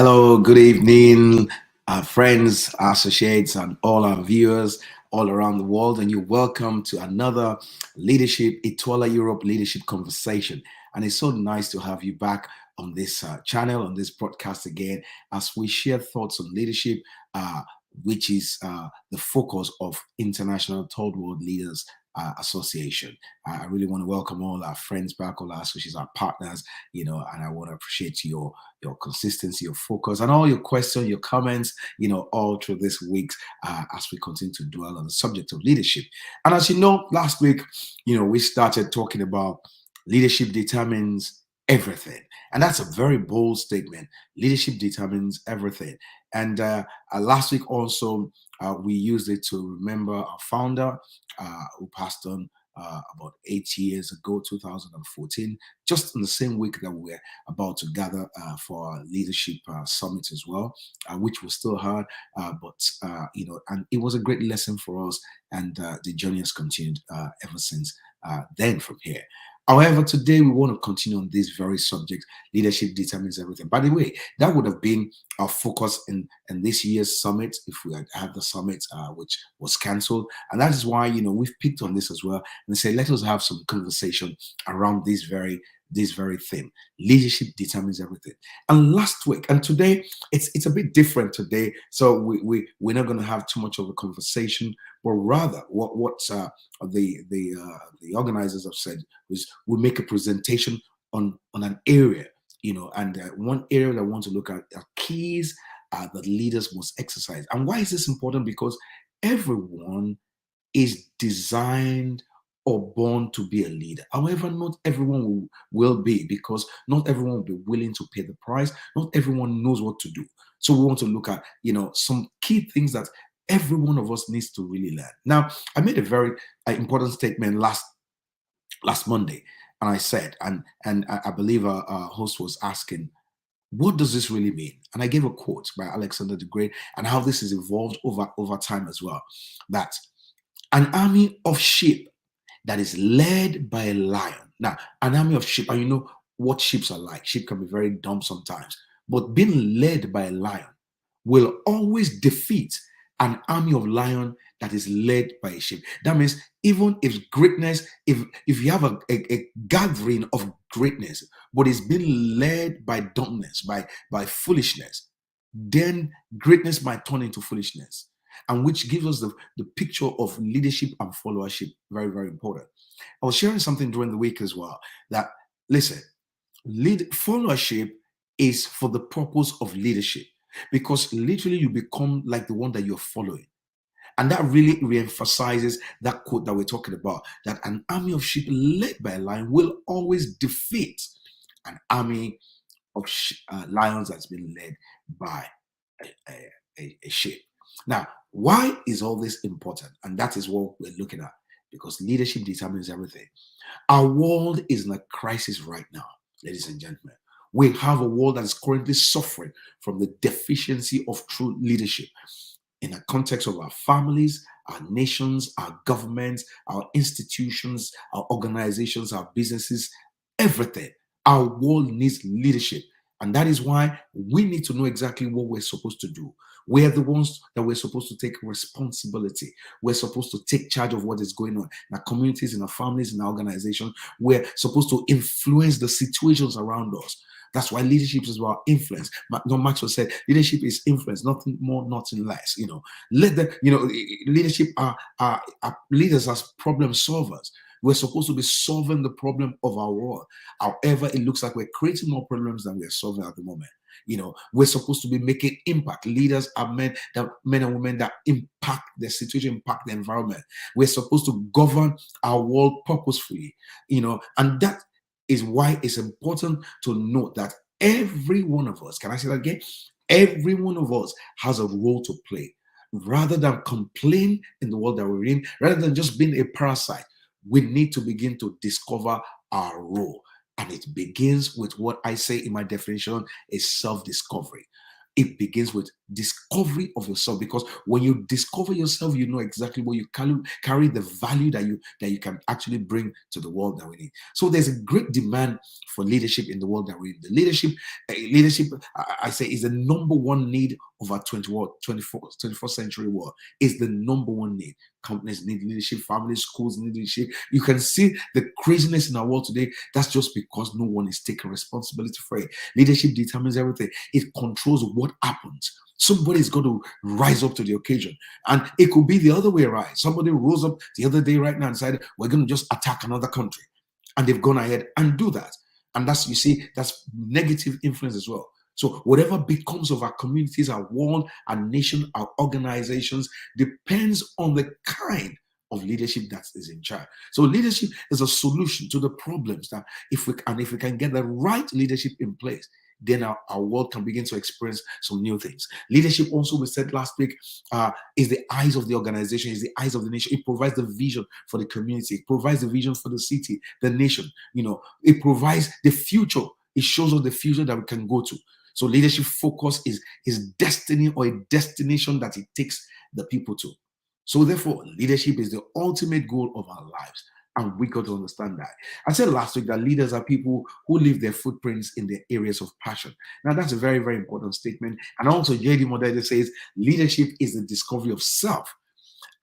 Hello, good evening, friends, associates, and all our viewers all around the world. And you're welcome to another Leadership Etola Europe Leadership Conversation. And it's so nice to have you back on this channel, on this broadcast again, as we share thoughts on leadership, which is the focus of International Third World Leaders Association. I really want to welcome all our friends back, all our associates, our partners, and I want to appreciate your consistency, your focus, and all your questions, your comments, all through this week as we continue to dwell on the subject of leadership. And as you know, last week, we started talking about leadership determines everything. And that's a very bold statement. Leadership determines everything. And last week also, we used it to remember our founder who passed on about 8 years ago, 2014, just in the same week that we were about to gather for our leadership summit as well, which was still hard, and it was a great lesson for us, and the journey has continued ever since then from here. However, today we want to continue on this very subject. Leadership determines everything. By the way, that would have been our focus in this year's summit if we had had the summit, which was cancelled. And that is why, we've picked on this as well and say, let us have some conversation around this very theme. Leadership determines everything. And last week and today, it's a bit different today. So we're not going to have too much of a conversation, but rather what the organizers have said was we'll make a presentation on an area, and one area that I want to look at are keys that leaders must exercise. And why is this important? Because everyone is designed or born to be a leader. However, not everyone will be, because not everyone will be willing to pay the price. Not everyone knows what to do. So we want to look at, some key things that every one of us needs to really learn. Now, I made a very important statement last Monday, and I said, and I believe our host was asking, what does this really mean? And I gave a quote by Alexander the Great and how this has evolved over time as well. That an army of sheep that is led by a lion. Now, an army of sheep, and you know what sheep are like. Sheep can be very dumb sometimes, but being led by a lion will always defeat an army of lion that is led by a sheep. That means even if greatness, if you have a gathering of greatness, but it's being led by dumbness, by foolishness, then greatness might turn into foolishness. And which gives us the picture of leadership and followership. Very, very important. I was sharing something during the week as well that, listen, followership is for the purpose of leadership, because literally you become like the one that you're following. And that really reemphasizes that quote that we're talking about, that an army of sheep led by a lion will always defeat an army of lions that's been led by a sheep. Now, why is all this important? And that is what we're looking at, because leadership determines everything. Our world is in a crisis right now, ladies and gentlemen. We have a world that is currently suffering from the deficiency of true leadership in the context of our families, our nations, our governments, our institutions, our organizations, our businesses, everything. Our world needs leadership. And that is why we need to know exactly what we're supposed to do. We're the ones that we're supposed to take responsibility. We're supposed to take charge of what is going on in our communities, in our families, in our organizations. We're supposed to influence the situations around us. That's why leadership is about influence. John Maxwell said, leadership is influence, nothing more, nothing less. Leadership are leaders as problem solvers. We're supposed to be solving the problem of our world. However, it looks like we're creating more problems than we're solving at the moment. We're supposed to be making impact. Leaders are men and women that impact the situation, impact the environment. We're supposed to govern our world purposefully, and that is why it's important to note that every one of us, can I say that again? Every one of us has a role to play. Rather than complain in the world that we're in, rather than just being a parasite, we need to begin to discover our role. And it begins with what I say in my definition is self-discovery. It begins with discovery of yourself, because when you discover yourself, you know exactly what you carry the value that you can actually bring to the world that we need. So there's a great demand for leadership in the world that we're in. The leadership, I say, is the number one need of our 21st century world. Is the number one need. Companies need leadership, families, schools need leadership. You can see the craziness in our world today. That's just because no one is taking responsibility for it. Leadership determines everything. It controls what happens. Somebody's got to rise up to the occasion. And it could be the other way around. Somebody rose up the other day right now and said, we're going to just attack another country. And they've gone ahead and do that. And that's, you see, that's negative influence as well. So whatever becomes of our communities, our world, our nation, our organizations, depends on the kind of leadership that is in charge. So leadership is a solution to the problems that if we can get the right leadership in place, then our world can begin to experience some new things. Leadership, also we said last week, is the eyes of the organization, is the eyes of the nation. It provides the vision for the community. It provides the vision for the city, the nation. It provides the future. It shows us the future that we can go to. So leadership focus is destiny, or a destination that it takes the people to. So therefore, leadership is the ultimate goal of our lives. And we got to understand that. I said last week that leaders are people who leave their footprints in their areas of passion. Now, that's a very, very important statement. And also, J.D. Modede says leadership is the discovery of self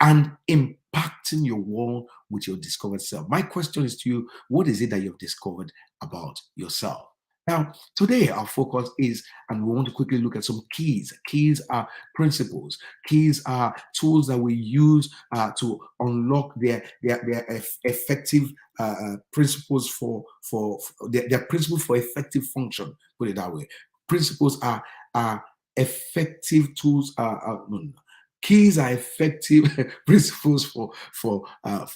and impacting your world with your discovered self. My question is to you, what is it that you've discovered about yourself? Now, today our focus is, and we want to quickly look at some keys. Keys are principles. Keys are tools that we use to unlock their effective principles for their principles for effective function. Put it that way. Principles are effective tools. No. Keys are effective principles for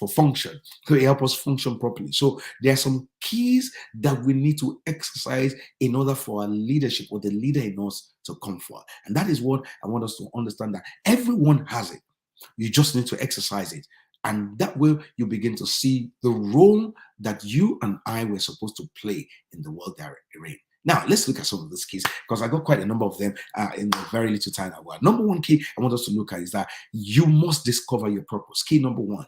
function. So they help us function properly. So there are some keys that we need to exercise in order for our leadership, or the leader in us, to come forth. And that is what I want us to understand, that everyone has it. You just need to exercise it. And that way you begin to see the role that you and I were supposed to play in the world that we're in. Now, let's look at some of these keys, because I got quite a number of them in a very little time. Number one key I want us to look at is that you must discover your purpose. Key number one.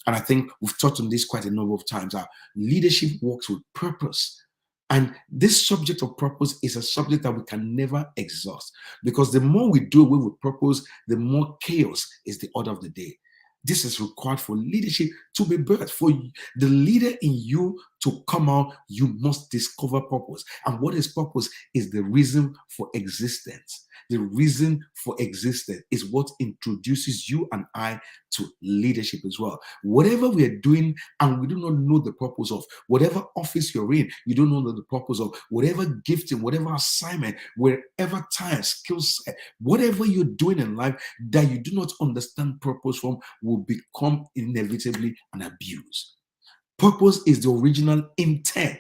And I think we've touched on this quite a number of times. Leadership works with purpose. And this subject of purpose is a subject that we can never exhaust, because the more we do away with purpose, the more chaos is the order of the day. This is required for leadership to be birthed. For the leader in you to come out, you must discover purpose. And what is purpose? Is the reason for existence. The reason for existence is what introduces you and I to leadership as well. Whatever we are doing and we do not know the purpose of, whatever office you're in, you don't know the purpose of, whatever gifting, whatever assignment, wherever time, skill set, whatever you're doing in life that you do not understand purpose from, will become inevitably an abuse. Purpose is the original intent,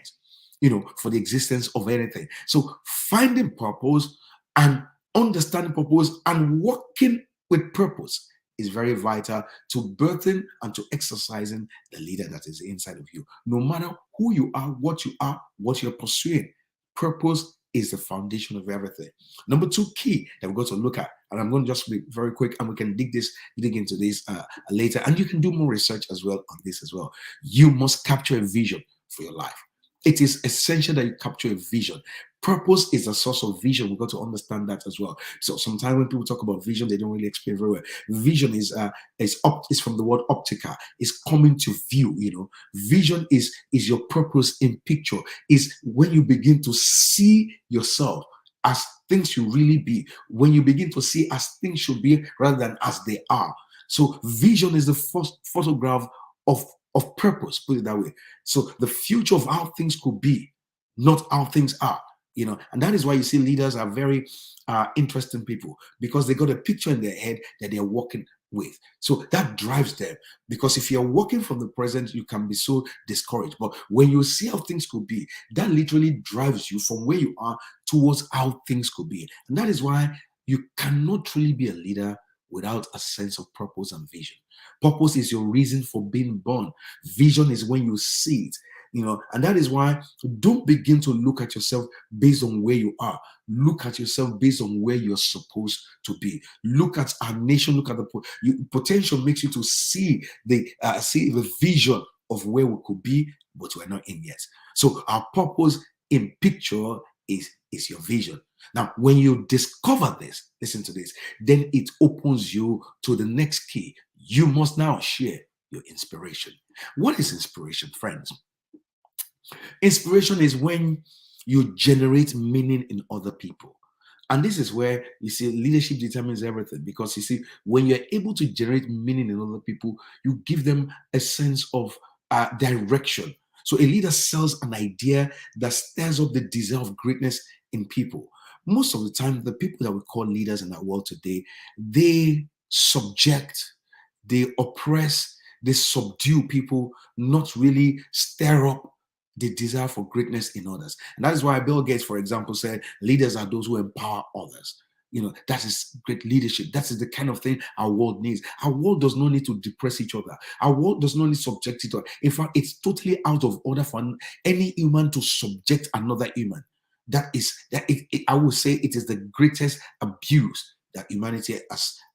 for the existence of anything. So finding purpose and understanding purpose and working with purpose is very vital to birthing and to exercising the leader that is inside of you. No matter who you are, what you're pursuing, purpose is the foundation of everything. Number two key that we're going to look at, and I'm going to just be very quick, and we can dig into this later, and you can do more research as well on this as well. You must capture a vision for your life. It is essential that you capture a vision. Purpose is a source of vision. We've got to understand that as well. So sometimes when people talk about vision, they don't really explain very well. Vision is from the word optica. It's coming to view. Vision is your purpose in picture. Is when you begin to see yourself as things you really be. When you begin to see as things should be rather than as they are. So vision is the first photograph of purpose, put it that way. So the future of how things could be, not how things are, and that is why you see leaders are very interesting people, because they got a picture in their head that they're working with. So that drives them, because if you're working from the present, you can be so discouraged. But when you see how things could be, that literally drives you from where you are towards how things could be. And that is why you cannot truly be a leader without a sense of purpose and vision. Purpose is your reason for being born. Vision is when you see it. And that is why don't begin to look at yourself based on where you are. Look at yourself based on where you're supposed to be. Look at our nation. Look at the potential makes you to see the vision of where we could be, but we're not in yet. So our purpose in picture is your vision. Now, when you discover this, listen to this, then it opens you to the next key. You must now share your inspiration. What is inspiration, friends? Inspiration is when you generate meaning in other people. And this is where you see leadership determines everything, because you see, when you're able to generate meaning in other people, you give them a sense of direction. So a leader sells an idea that stirs up the desire of greatness in people. Most of the time, the people that we call leaders in our world today, they subject, they oppress, they subdue people, not really stir up the desire for greatness in others. And that is why Bill Gates, for example, said leaders are those who empower others. That is great leadership. That is the kind of thing our world needs. Our world does not need to depress each other. Our world does not need to subject each other. In fact, it's totally out of order for any human to subject another human. I would say it is the greatest abuse that humanity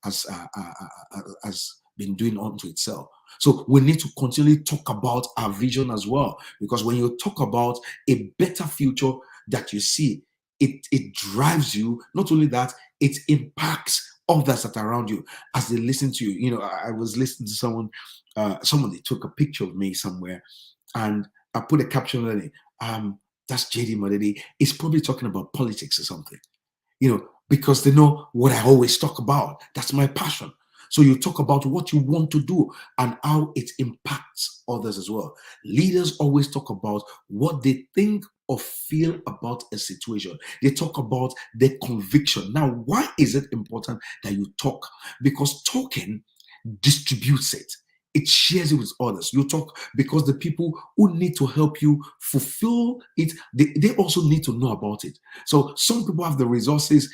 has been doing unto itself. So we need to continually talk about our vision as well, because when you talk about a better future that you see, it drives you. Not only that, it impacts others that are around you as they listen to you. I was listening to someone, they took a picture of me somewhere, and I put a caption on it. That's JD Madidi. It's probably talking about politics or something, because they know what I always talk about. That's my passion. So you talk about what you want to do and how it impacts others as well. Leaders always talk about what they think or feel about a situation. They talk about their conviction. Now, why is it important that you talk? Because talking distributes it. It shares it with others. You talk because the people who need to help you fulfill it, they also need to know about it. So some people have the resources,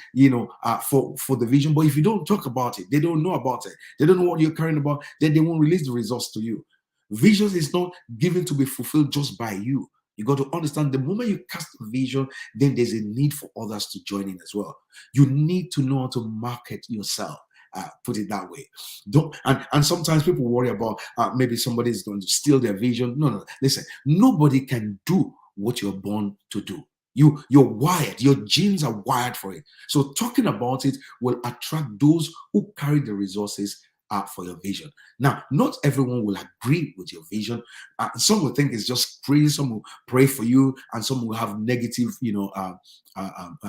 for the vision, but if you don't talk about it, they don't know about it. They don't know what you're caring about, then they won't release the results to you. Vision is not given to be fulfilled just by you. You got to understand, the moment you cast a vision, then there's a need for others to join in as well. You need to know how to market yourself. Put it that way. And sometimes people worry about maybe somebody is going to steal their vision. No. Listen, nobody can do what you're born to do. You're wired. Your genes are wired for it. So talking about it will attract those who carry the resources for your vision. Now, not everyone will agree with your vision. Some will think it's just crazy. Some will pray for you, and some will have negative,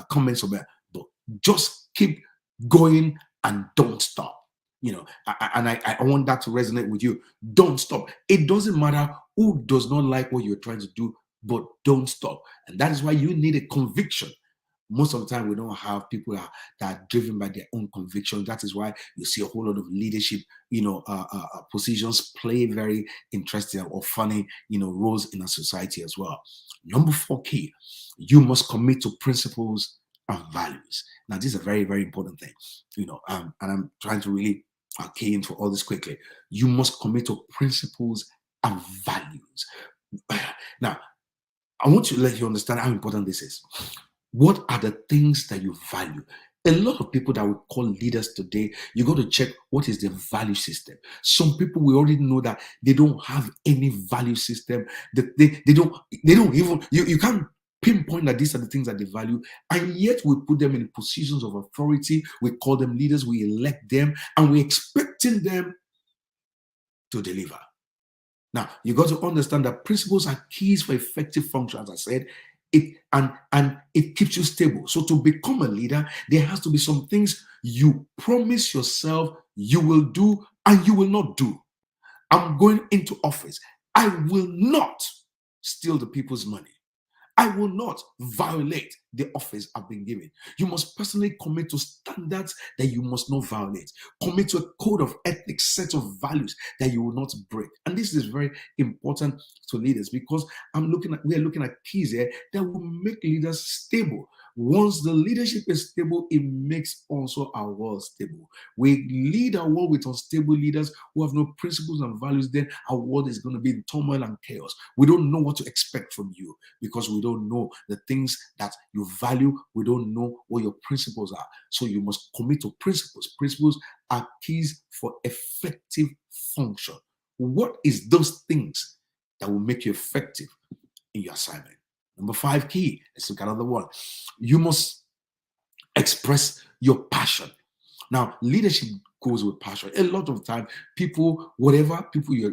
comments about it. But just keep going and don't stop. I want that to resonate with you. Don't stop. It doesn't matter who does not like what you're trying to do, but don't stop. And that is why you need a conviction. Most of the time, we don't have people that are driven by their own conviction. That is why you see a whole lot of leadership, positions play very interesting or funny, roles in a society as well. Number 4 key, you must commit to principles and values. Now, this is a very, very important thing, and I'm trying to really key into all this quickly. You must commit to principles and values. Now, I want to let you understand how important this is. What are the things that you value? A lot of people that we call leaders today, you got to check what is their value system. Some people, we already know that they don't have any value system. They don't even, you can't pinpoint that these are the things that they value, and yet we put them in positions of authority. We call them leaders, we elect them, and we're expecting them to deliver. Now, you got to understand that principles are keys for effective function. As I said, it keeps you stable. So to become a leader, there has to be some things you promise yourself you will do and you will not do. I'm going into office. I will not steal the people's money. I will not violate the office I've been given. You must personally commit to standards that you must not violate. Commit to a code of ethics, set of values that you will not break. And this is very important to leaders, because we are looking at keys here that will make leaders stable. once the leadership is stable, it makes also our world stable. We lead our world with unstable leaders who have no principles and values, then our world is going to be in turmoil and chaos. We don't know what to expect from you because we don't know the things that you value. We don't know what your principles are. So you must commit to principles. Principles are keys for effective function. What is those things that will make you effective in your assignment? Number 5 key. Let's look at another one. You must express your passion. Now, leadership goes with passion. A lot of time, whatever you're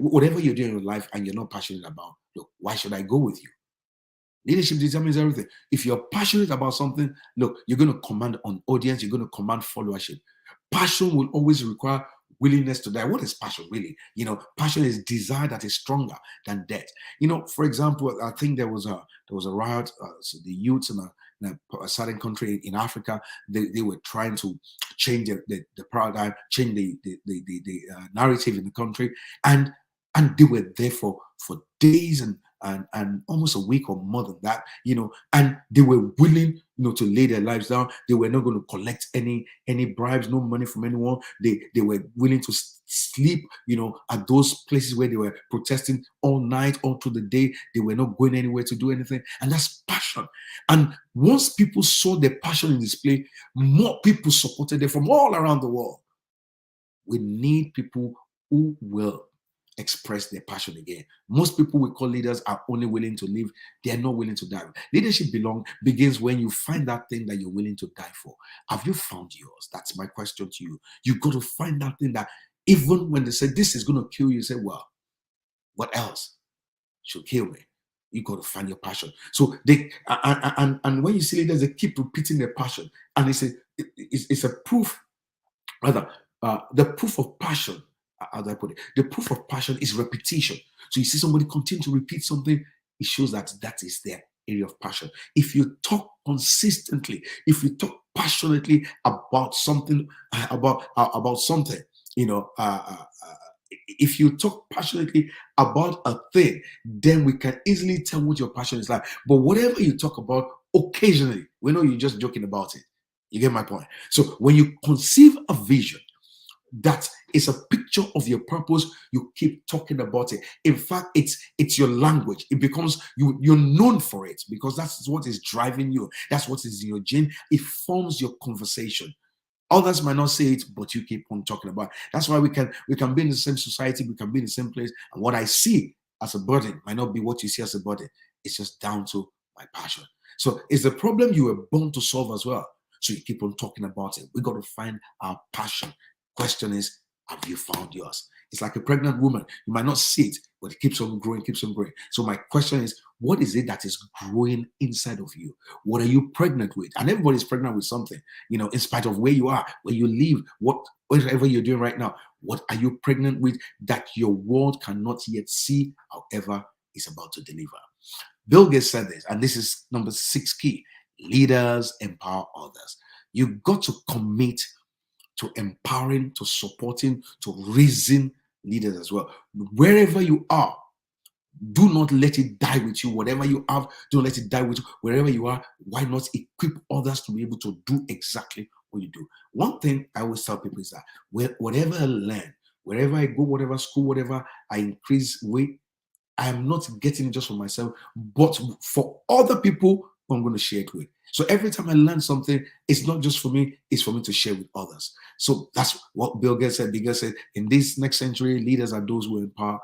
doing in your life and you're not passionate about, look, why should I go with you? Leadership determines everything. If you're passionate about something, look, you're going to command an audience, you're going to command followership. Passion will always require willingness to die. What is passion really? Passion is desire that is stronger than death. For example, I think there was a riot. So the youths in a certain country in Africa, they were trying to change the paradigm, change the narrative in the country, and they were there for days and almost a week or more than that, and they were willing, to lay their lives down. They were not going to collect any bribes, no money from anyone. They were willing to sleep, at those places where they were protesting all night, all through the day. They were not going anywhere to do anything, and that's passion. And once people saw their passion in display, more people supported them from all around the world. We need people who will express their passion again. Most people we call leaders are only willing to live. They are not willing to die. Leadership begins when you find that thing that you're willing to die for. Have you found yours? That's my question to you. You got to find that thing that even when they say this is going to kill you, you say, well, what else should kill me? You got to find your passion. So they and when you see leaders, they keep repeating their passion, and it's a proof. Rather, the proof of passion, how do I put it? The proof of passion is repetition. So you see somebody continue to repeat something, it shows that is their area of passion. If you talk consistently, if you talk passionately about something, about something, if you talk passionately about a thing, then we can easily tell what your passion is like. But whatever you talk about, occasionally, we know you're just joking about it. You get my point? So when you conceive a vision that is a picture of your purpose, you keep talking about it. In fact, it's your language. It becomes you're known for it because that's what is driving you. That's what is in your gene. It forms your conversation. Others might not say it, but you keep on talking about it. That's why we can be in the same society, we can be in the same place, and what I see as a burden might not be what you see as a burden. It's just down to my passion. So it's the problem you were born to solve as well. So you keep on talking about it. We got to find our passion. Question is, have you found yours? It's like a pregnant woman. You might not see it, but it keeps on growing, keeps on growing. So my question is, what is it that is growing inside of you? What are you pregnant with? And everybody's pregnant with something, in spite of where you are, where you live, whatever you're doing right now. What are you pregnant with that your world cannot yet see, however, is about to deliver? Bill Gates said this, and this is number 6 key. Leaders empower others. You got to commit to empowering, to supporting, to raising leaders as well. Wherever you are, do not let it die with you. Whatever you have, don't let it die with you. Wherever you are, why not equip others to be able to do exactly what you do? One thing I always tell people is that whatever I learn, wherever I go, whatever school, whatever I increase weight, I am not getting it just for myself, but for other people who I'm going to share it with. So every time I learn something, it's not just for me, it's for me to share with others. So that's what Bill Gates said. Bill Gates said, in this next century, leaders are those who empower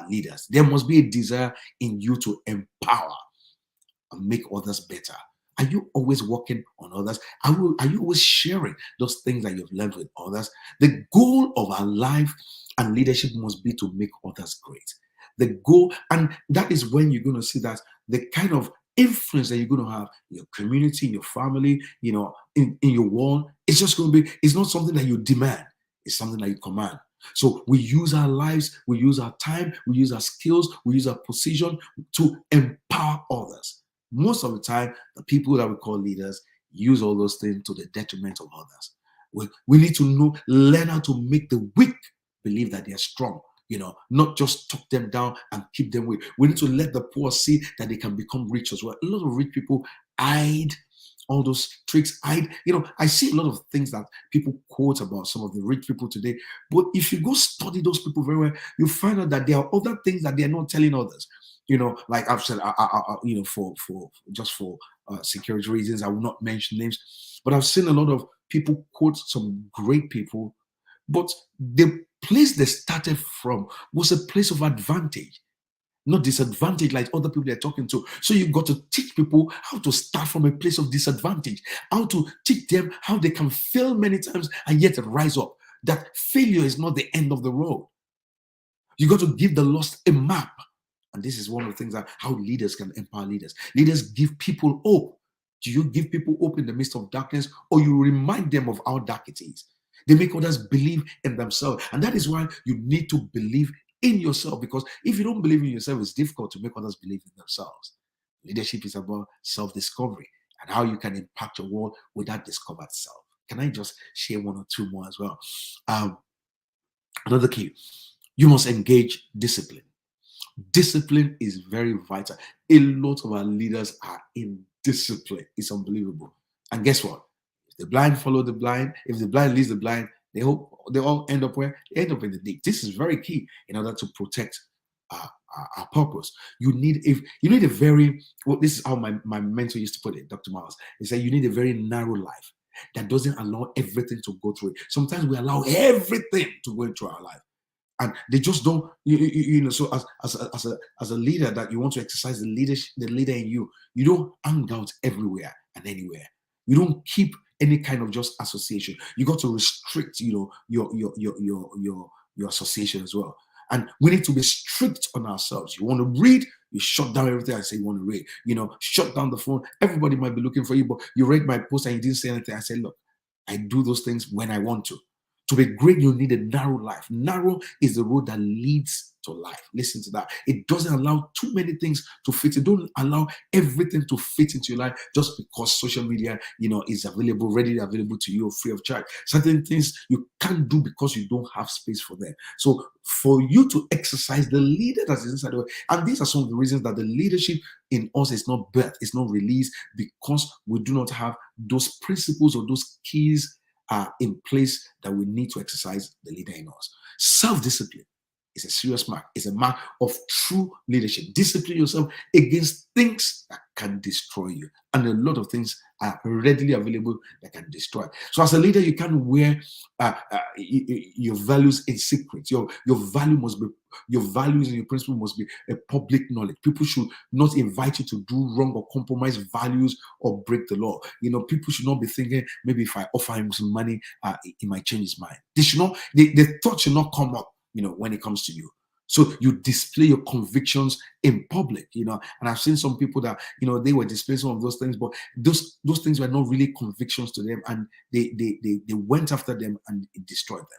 leaders. There must be a desire in you to empower and make others better. Are you always working on others? Are you always sharing those things that you've learned with others? The goal of our life and leadership must be to make others great. The goal, and that is when you're going to see that the kind of influence that you're going to have in your community, in your family, in your world, it's just going to be, it's not something that you demand, it's something that you command. So we use our lives, we use our time, we use our skills, we use our position to empower others. Most of the time, the people that we call leaders use all those things to the detriment of others. We need to learn how to make the weak believe that they are strong. Not just talk them down and keep them weak. We need to let the poor see that they can become rich as well. A lot of rich people hide all those tricks. I see a lot of things that people quote about some of the rich people today. But if you go study those people very well, you find out that there are other things that they're not telling others. Like I've said, for security reasons, I will not mention names. But I've seen a lot of people quote some great people, but the place they started from was a place of advantage, not disadvantage like other people they're talking to. So you've got to teach people how to start from a place of disadvantage, how to teach them how they can fail many times and yet rise up. That failure is not the end of the road. You got to give the lost a map. And this is one of the things that how leaders can empower leaders. Leaders give people hope. Do you give people hope in the midst of darkness, or you remind them of how dark it is? They make others believe in themselves. And that is why you need to believe in yourself, because if you don't believe in yourself, it's difficult to make others believe in themselves. Leadership is about self-discovery and how you can impact your world with that discovered self. Can I just share one or two more as well? Another key, you must engage discipline. Discipline is very vital. A lot of our leaders are indisciplined. It's unbelievable. And guess what? If the blind follow the blind, if the blind leads the blind, they all end up where? They end up in the ditch. This is very key in order to protect our purpose. You need a very, well, this is how my mentor used to put it, Dr. Miles. He said you need a very narrow life that doesn't allow everything to go through it. Sometimes we allow everything to go into our life. And they just don't, so as a leader that you want to exercise the leader in you, you don't hang out everywhere and anywhere. You don't keep any kind of just association. You got to restrict, your association as well. And we need to be strict on ourselves. You want to read, you shut down everything I say you want to read. Shut down the phone. Everybody might be looking for you, but you read my post and you didn't say anything. I said, look, I do those things when I want to. To be great, you need a narrow life. Narrow is the road that leads to life. Listen to that. It doesn't allow too many things to fit. It don't allow everything to fit into your life just because social media, is readily available to you free of charge. Certain things you can't do because you don't have space for them. So for you to exercise the leader that is inside of it, and these are some of the reasons that the leadership in us is not birthed, it's not released, because we do not have those principles or those keys are in place that we need to exercise the leader in us. Self-discipline is a serious mark. It's a mark of true leadership. Discipline yourself against things that can destroy you. And a lot of things are readily available that can destroy. So as a leader, you can't wear your values in secret. Your values and your principle must be a public knowledge. People should not invite you to do wrong or compromise values or break the law. People should not be thinking, maybe if I offer him some money, he might change his mind. They should not, the thought should not come up, when it comes to you. So you display your convictions in public, and I've seen some people that, they were displaying some of those things, but those things were not really convictions to them, and they went after them and it destroyed them.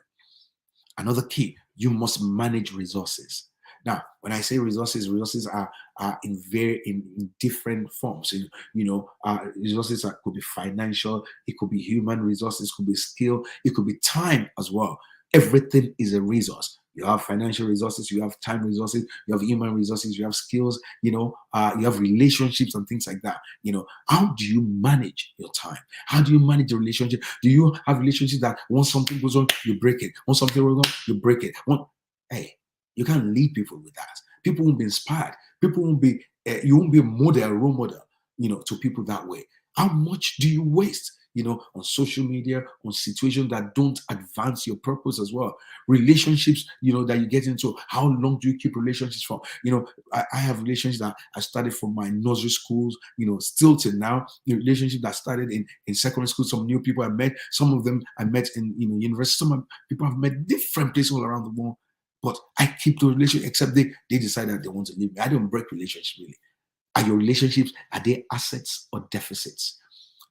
Another key, you must manage resources. Now, when I say resources are in different forms. Resources could be financial, it could be human resources, it could be skill, it could be time as well. Everything is a resource. You have financial resources, you have time resources, you have human resources, you have skills, you have relationships and things like that. How do you manage your time? How do you manage the relationship? Do you have relationships that once something goes on, you break it? Once something goes on, you break it? Hey, you can't lead people with that. People won't be inspired. People won't be, you won't be a role model, to people that way. How much do you waste? On social media, on situations that don't advance your purpose as well. Relationships, that you get into, how long do you keep relationships for? I have relationships that I started from my nursery schools, still till now. Relationships that started in secondary school, some new people I met, some of them I met in university, some people I've met different places all around the world. But I keep the relationship, except they decide that they want to leave me. I don't break relationships really. Are your relationships, are they assets or deficits?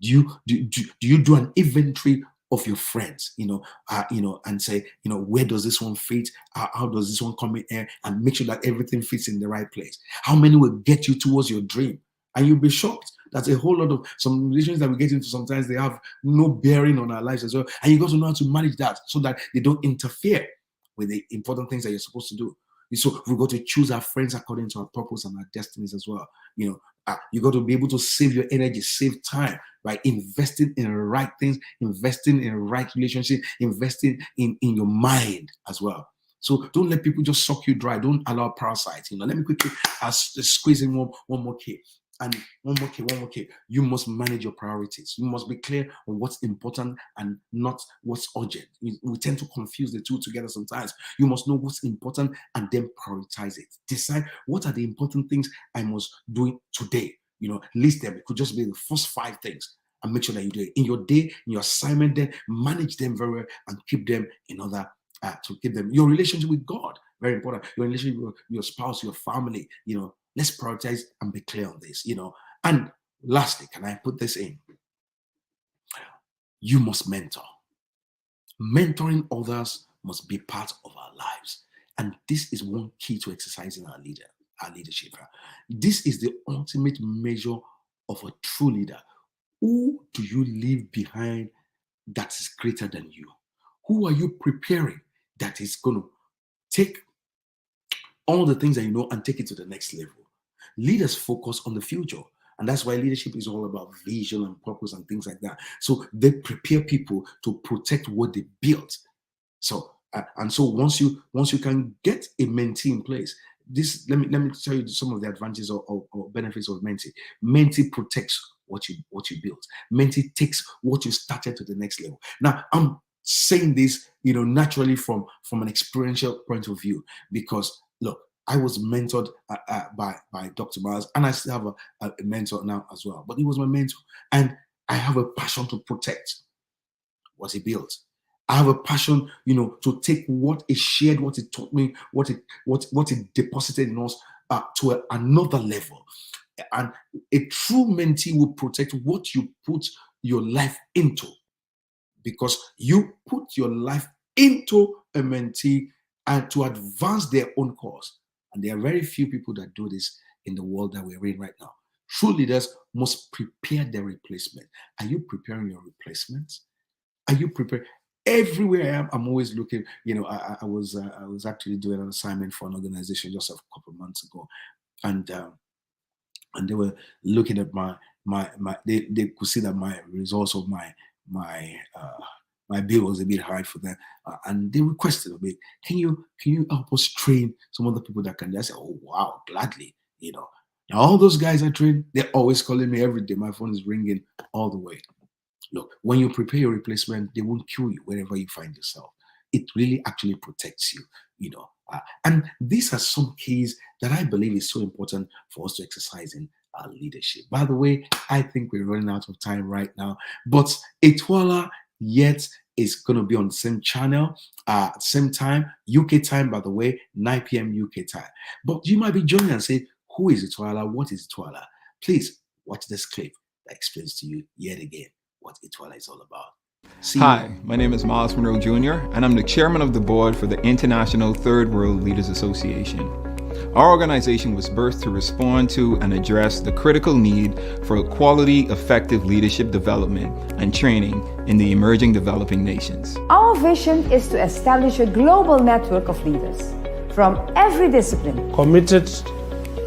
Do you do an inventory of your friends, and say, where does this one fit? How does this one come in here? And make sure that everything fits in the right place. How many will get you towards your dream? And you'll be shocked. That's a whole lot of some relations that we get into. Sometimes they have no bearing on our lives as well. And you got to know how to manage that so that they don't interfere with the important things that you're supposed to do. So we got to choose our friends according to our purpose and our destinies as well. You got to be able to save your energy, save time by investing in the right things, investing in the right relationship, investing in your mind as well. So don't let people just suck you dry. Don't allow parasites. Let me quickly squeeze in one more key. And one more key. You must manage your priorities. You must be clear on what's important and not what's urgent. We tend to confuse the two together sometimes. You must know what's important and then prioritize it. Decide what are the important things I must do today. List them. It could just be the first 5 things and make sure that you do it. In your day, in your assignment, then manage them very well and keep them in order to keep them. Your relationship with God, very important. Your relationship with your spouse, your family, let's prioritize and be clear on this, And lastly, can I put this in? You must mentor. Mentoring others must be part of our lives. And this is one key to exercising our leadership. This is the ultimate measure of a true leader. Who do you leave behind that is greater than you? Who are you preparing that is going to take all the things that you know and take it to the next level? Leaders focus on the future. And that's why leadership is all about vision and purpose and things like that. So they prepare people to protect what they built. So once you can get a mentee in place, let me tell you some of the advantages or benefits of mentee. Mentee protects what you built. Mentee takes what you started to the next level. Now I'm saying this, naturally from an experiential point of view, because look, I was mentored by Dr. Miles, and I still have a mentor now as well. But he was my mentor, and I have a passion to protect what he built. I have a passion, to take what he shared, what he taught me, what he deposited in us to another level. And a true mentee will protect what you put your life into, because you put your life into a mentee and to advance their own cause. And there are very few people that do this in the world that we're in right now. True leaders must prepare their replacement. Are you preparing your replacements? Are you prepared? Everywhere I am, I'm always looking. I was actually doing an assignment for an organization just a couple of months ago, and they were looking at they could see that my results of my bill was a bit high for them, and they requested a bit. Can you help us train some other people that can do? I said, oh wow, gladly. Now all those guys I train, they're always calling me every day. My phone is ringing all the way. Look, when you prepare your replacement, they won't kill you wherever you find yourself. It really actually protects you. And these are some keys that I believe is so important for us to exercise in our leadership. By the way, I think we're running out of time right now, but Etola yet is going to be on the same channel, same time, UK time, by the way, 9 p.m. UK time. But you might be joining and say, who is Etola? What is Etola? Please watch this clip that explains to you yet again what Etola is all about. Hi, my name is Miles Monroe Jr., and I'm the chairman of the board for the International Third World Leaders Association. Our organization was birthed to respond to and address the critical need for quality, effective leadership development and training in the emerging developing nations. Our vision is to establish a global network of leaders from every discipline, committed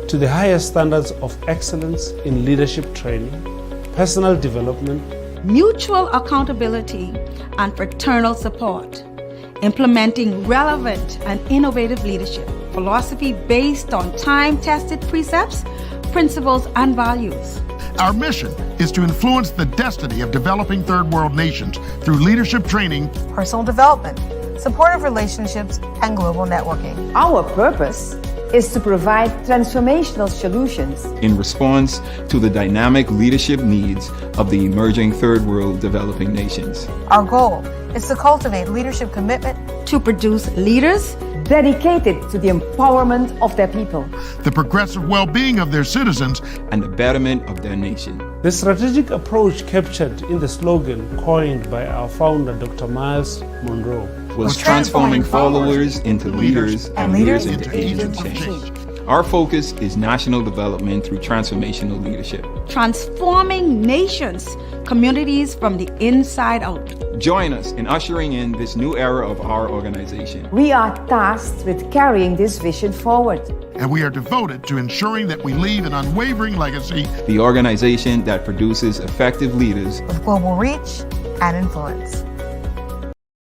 to the highest standards of excellence in leadership training, personal development, mutual accountability, and fraternal support, implementing relevant and innovative leadership philosophy based on time-tested precepts, principles, and values. Our mission is to influence the destiny of developing third world nations through leadership training, personal development, supportive relationships, and global networking. Our purpose is to provide transformational solutions in response to the dynamic leadership needs of the emerging third world developing nations. Our goal is to cultivate leadership commitment to produce leaders dedicated to the empowerment of their people, the progressive well-being of their citizens, and the betterment of their nation. The strategic approach captured in the slogan coined by our founder, Dr. Miles Monroe, was transforming followers into leaders and leaders into agents of change. Our focus is national development through transformational leadership. transforming nations, communities from the inside out. Join us in ushering in this new era of our organization. We are tasked with carrying this vision forward. And we are devoted to ensuring that we leave an unwavering legacy. The organization that produces effective leaders with global reach and influence.